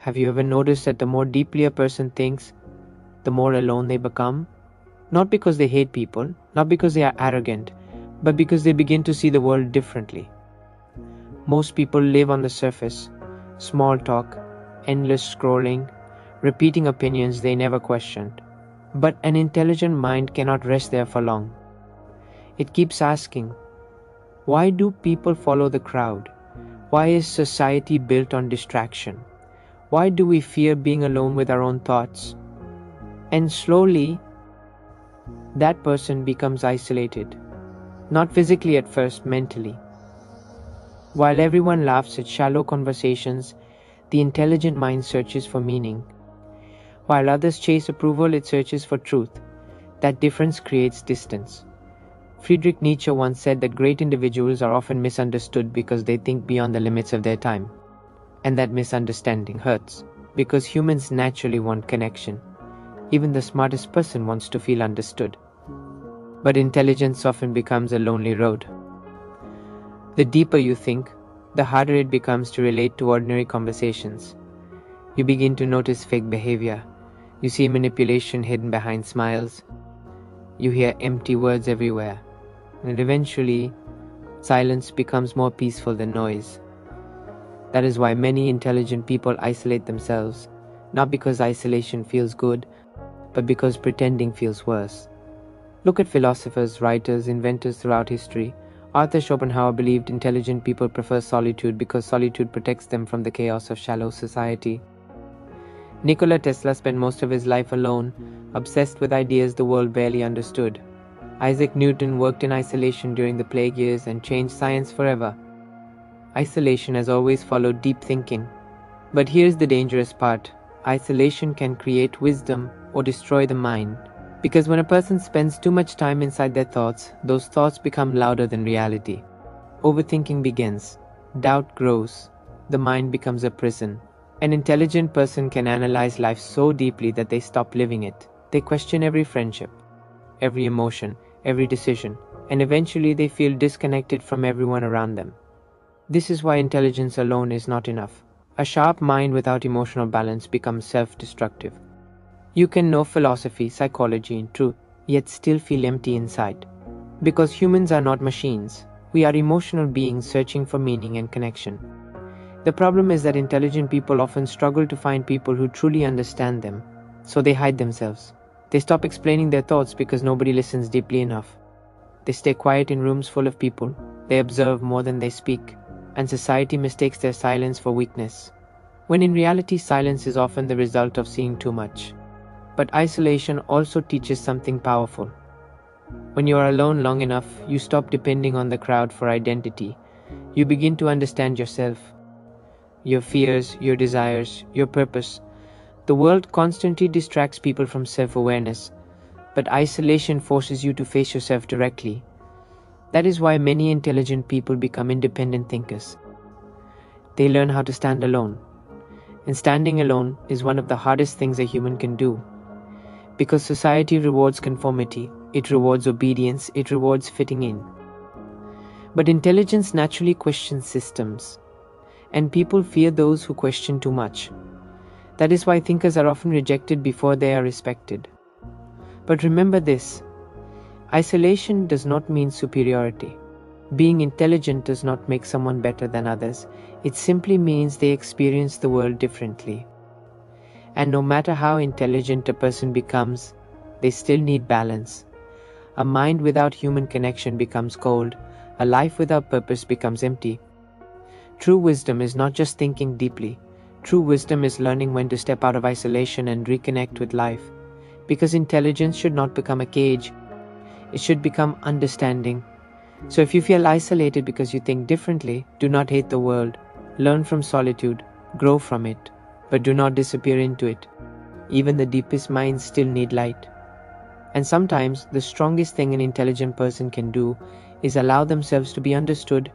Have you ever noticed that the more deeply a person thinks, the more alone they become? Not because they hate people, not because they are arrogant, but because they begin to see the world differently. Most people live on the surface, small talk, endless scrolling, repeating opinions they never questioned. But an intelligent mind cannot rest there for long. It keeps asking, why do people follow the crowd? Why is society built on distraction? Why do we fear being alone with our own thoughts? And slowly, that person becomes isolated. Not physically at first, mentally. While everyone laughs at shallow conversations, the intelligent mind searches for meaning. While others chase approval, it searches for truth. That difference creates distance. Friedrich Nietzsche once said that great individuals are often misunderstood because they think beyond the limits of their time. And that misunderstanding hurts, because humans naturally want connection. Even the smartest person wants to feel understood. But intelligence often becomes a lonely road. The deeper you think, the harder it becomes to relate to ordinary conversations. You begin to notice fake behavior. You see manipulation hidden behind smiles. You hear empty words everywhere. And eventually, silence becomes more peaceful than noise. That is why many intelligent people isolate themselves, not because isolation feels good, but because pretending feels worse. Look at philosophers, writers, inventors throughout history. Arthur Schopenhauer believed intelligent people prefer solitude because solitude protects them from the chaos of shallow society. Nikola Tesla spent most of his life alone, obsessed with ideas the world barely understood. Isaac Newton worked in isolation during the plague years and changed science forever. Isolation has always followed deep thinking. But here's the dangerous part. Isolation can create wisdom or destroy the mind. Because when a person spends too much time inside their thoughts, those thoughts become louder than reality. Overthinking begins. Doubt grows. The mind becomes a prison. An intelligent person can analyze life so deeply that they stop living it. They question every friendship, every emotion, every decision, and eventually they feel disconnected from everyone around them. This is why intelligence alone is not enough. A sharp mind without emotional balance becomes self-destructive. You can know philosophy, psychology, and truth, yet still feel empty inside. Because humans are not machines. We are emotional beings searching for meaning and connection. The problem is that intelligent people often struggle to find people who truly understand them, so they hide themselves. They stop explaining their thoughts because nobody listens deeply enough. They stay quiet in rooms full of people. They observe more than they speak. And society mistakes their silence for weakness, when in reality silence is often the result of seeing too much. But isolation also teaches something powerful. When you are alone long enough, you stop depending on the crowd for identity. You begin to understand yourself, your fears, your desires, your purpose. The world constantly distracts people from self-awareness, but isolation forces you to face yourself directly. That is why many intelligent people become independent thinkers. They learn how to stand alone. And standing alone is one of the hardest things a human can do. Because society rewards conformity, it rewards obedience, it rewards fitting in. But intelligence naturally questions systems. And people fear those who question too much. That is why thinkers are often rejected before they are respected. But remember this. Isolation does not mean superiority. Being intelligent does not make someone better than others. It simply means they experience the world differently. And no matter how intelligent a person becomes, they still need balance. A mind without human connection becomes cold. A life without purpose becomes empty. True wisdom is not just thinking deeply. True wisdom is learning when to step out of isolation and reconnect with life. Because intelligence should not become a cage. It should become understanding. So if you feel isolated because you think differently, do not hate the world. Learn from solitude, grow from it, but do not disappear into it. Even the deepest minds still need light. And sometimes the strongest thing an intelligent person can do is allow themselves to be understood